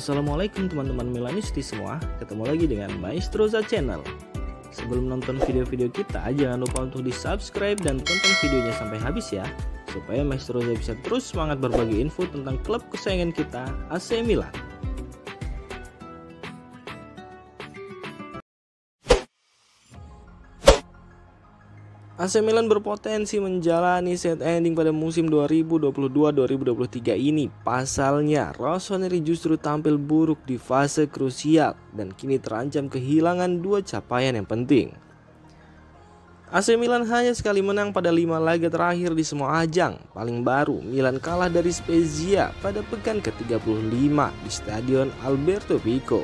Assalamualaikum teman-teman Milanisti semua, ketemu lagi dengan Maestroza Channel. Sebelum nonton video-video kita, jangan lupa untuk di subscribe dan tonton videonya sampai habis ya, supaya Maestroza bisa terus semangat berbagi info tentang klub kesayangan kita, AC Milan. AC Milan berpotensi menjalani set ending pada musim 2022-2023 ini. Pasalnya, Rossoneri justru tampil buruk di fase krusial dan kini terancam kehilangan dua capaian yang penting. AC Milan hanya sekali menang pada 5 laga terakhir di semua ajang. Paling baru, Milan kalah dari Spezia pada pekan ke-35 di Stadion Alberto Pico.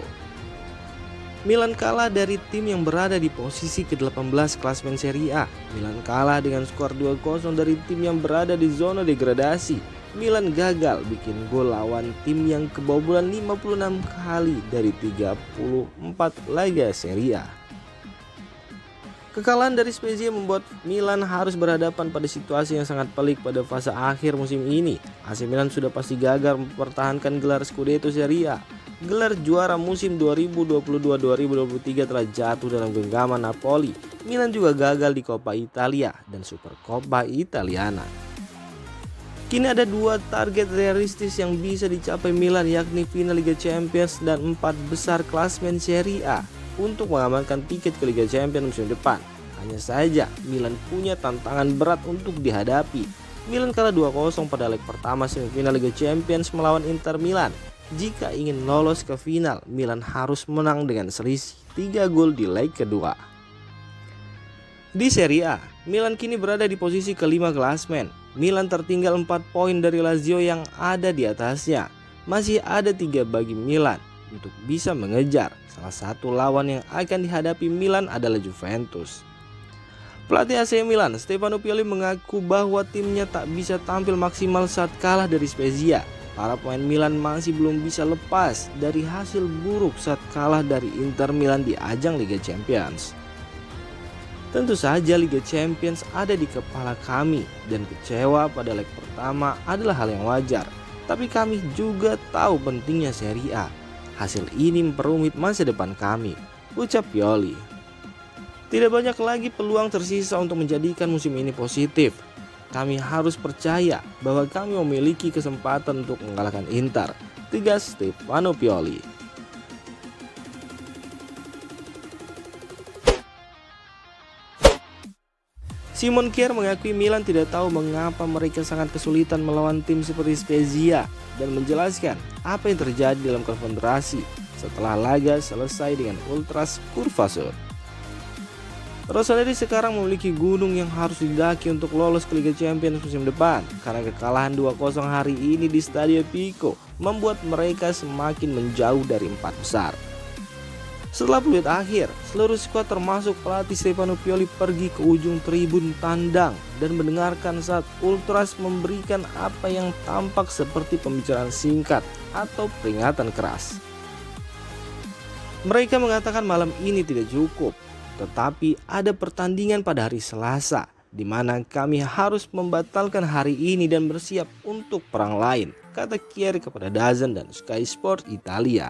Milan kalah dari tim yang berada di posisi ke-18 klasemen Serie A. Milan kalah dengan skor 2-0 dari tim yang berada di zona degradasi. Milan gagal bikin gol lawan tim yang kebobolan 56 kali dari 34 laga Serie A. Kekalahan dari Spezia membuat Milan harus berhadapan pada situasi yang sangat pelik pada fase akhir musim ini. AC Milan sudah pasti gagal mempertahankan gelar Scudetto Serie A. Gelar juara musim 2022-2023 telah jatuh dalam genggaman Napoli. Milan juga gagal di Coppa Italia dan Supercoppa Italiana. Kini ada dua target realistis yang bisa dicapai Milan, yakni final Liga Champions dan 4 besar klasemen Serie A untuk mengamankan tiket ke Liga Champions musim depan. Hanya saja Milan punya tantangan berat untuk dihadapi. Milan kalah 2-0 pada leg pertama semifinal Liga Champions melawan Inter Milan. Jika ingin lolos ke final, Milan harus menang dengan selisih 3 gol di leg kedua. Di Serie A, Milan kini berada di posisi ke-5 klasemen. Milan tertinggal 4 poin dari Lazio yang ada di atasnya. Masih ada 3 bagi Milan untuk bisa mengejar. Salah satu lawan yang akan dihadapi Milan adalah Juventus. Pelatih AC Milan, Stefano Pioli, mengaku bahwa timnya tak bisa tampil maksimal saat kalah dari Spezia. Para pemain Milan masih belum bisa lepas dari hasil buruk saat kalah dari Inter Milan di ajang Liga Champions. Tentu saja Liga Champions ada di kepala kami dan kecewa pada leg pertama adalah hal yang wajar. Tapi kami juga tahu pentingnya Serie A. Hasil ini memperumit masa depan kami, ucap Pioli. Tidak banyak lagi peluang tersisa untuk menjadikan musim ini positif. Kami harus percaya bahwa kami memiliki kesempatan untuk mengalahkan Inter, tegas Stefano Pioli. Simon Kjaer mengakui Milan tidak tahu mengapa mereka sangat kesulitan melawan tim seperti Spezia dan menjelaskan apa yang terjadi dalam konfederasi setelah laga selesai dengan Ultras Kurvasur. Rossoneri sekarang memiliki gunung yang harus didaki untuk lolos ke Liga Champions musim depan, karena kekalahan 2-0 hari ini di Stadio Pico membuat mereka semakin menjauh dari 4 besar. Setelah peluit akhir, seluruh skuad termasuk pelatih Stefano Pioli pergi ke ujung tribun tandang dan mendengarkan saat Ultras memberikan apa yang tampak seperti pembicaraan singkat atau peringatan keras. Mereka mengatakan malam ini tidak cukup, tetapi ada pertandingan pada hari Selasa, di mana kami harus membatalkan hari ini dan bersiap untuk perang lain, kata Kjaer kepada DAZN dan Sky Sport Italia.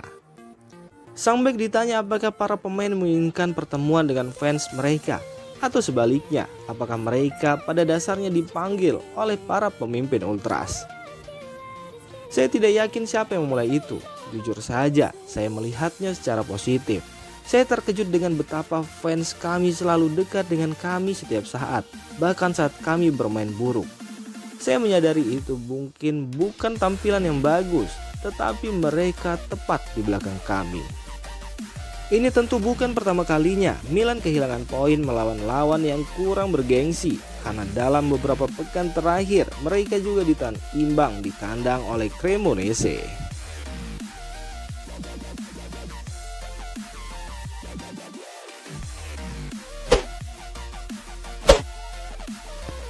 Sang bek ditanya apakah para pemain menginginkan pertemuan dengan fans mereka, atau sebaliknya, apakah mereka pada dasarnya dipanggil oleh para pemimpin Ultras. Saya tidak yakin siapa yang memulai itu. Jujur saja, saya melihatnya secara positif. Saya terkejut dengan betapa fans kami selalu dekat dengan kami setiap saat, bahkan saat kami bermain buruk. Saya menyadari itu mungkin bukan tampilan yang bagus, tetapi mereka tepat di belakang kami. Ini tentu bukan pertama kalinya Milan kehilangan poin melawan lawan yang kurang bergengsi, karena dalam beberapa pekan terakhir mereka juga ditahan imbang di kandang oleh Cremonese.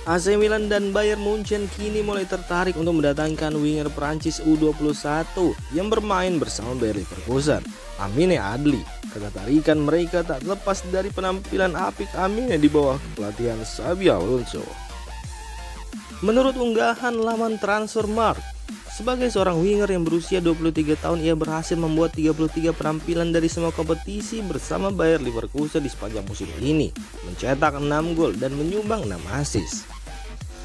AC Milan dan Bayern Munchen kini mulai tertarik untuk mendatangkan winger Prancis U21 yang bermain bersama Bayer Leverkusen, Amine Adli. Ketertarikan mereka tak lepas dari penampilan apik Amine di bawah kepelatihan Xabi Alonso. Menurut unggahan laman Transfermarkt, Sebagai seorang winger yang berusia 23 tahun, ia berhasil membuat 33 penampilan dari semua kompetisi bersama Bayer Leverkusen di sepanjang musim ini, mencetak 6 gol dan menyumbang 6 assist.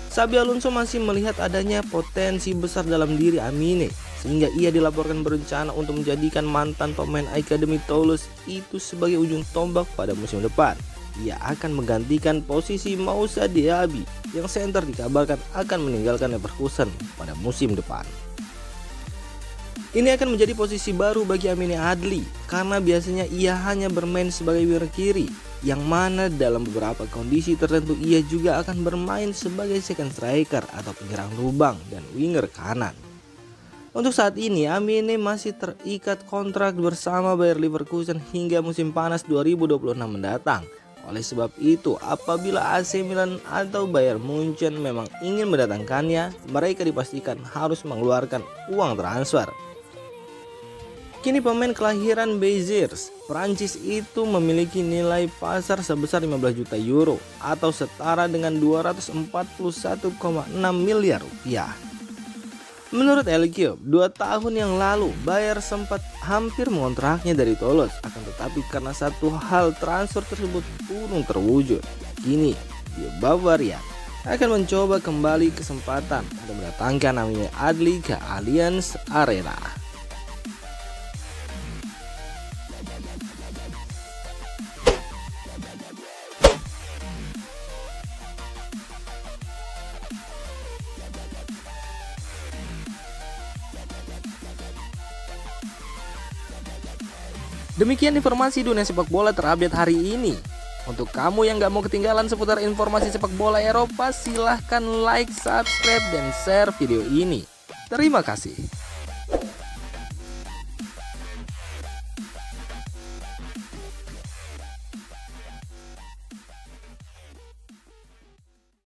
Xabi Alonso masih melihat adanya potensi besar dalam diri Amine, sehingga ia dilaporkan berencana untuk menjadikan mantan pemain Akademi Toulouse itu sebagai ujung tombak pada musim depan. Ia akan menggantikan posisi Moussa Diaby yang center dikabarkan akan meninggalkan Leverkusen pada musim depan. Ini akan menjadi posisi baru bagi Amine Adli karena biasanya ia hanya bermain sebagai winger kiri, yang mana dalam beberapa kondisi tertentu ia juga akan bermain sebagai second striker atau penyerang lubang dan winger kanan. Untuk saat ini Amine masih terikat kontrak bersama Bayer Leverkusen hingga musim panas 2026 mendatang. Oleh sebab itu, apabila AC Milan atau Bayern Munchen memang ingin mendatangkannya, mereka dipastikan harus mengeluarkan uang transfer. Kini pemain kelahiran Béziers, Prancis itu memiliki nilai pasar sebesar 15 juta euro atau setara dengan 241,6 miliar rupiah. Menurut El Cube, 2 tahun yang lalu Bayer sempat hampir mengontraknya dari Toulouse, akan tetapi karena satu hal transfer tersebut urung terwujud. Kini di Bavaria akan mencoba kembali kesempatan untuk mendatangkan Amine Adli ke Allianz Arena. Demikian informasi dunia sepak bola terupdate hari ini. Untuk kamu yang gak mau ketinggalan seputar informasi sepak bola Eropa, silahkan like, subscribe, dan share video ini. Terima kasih.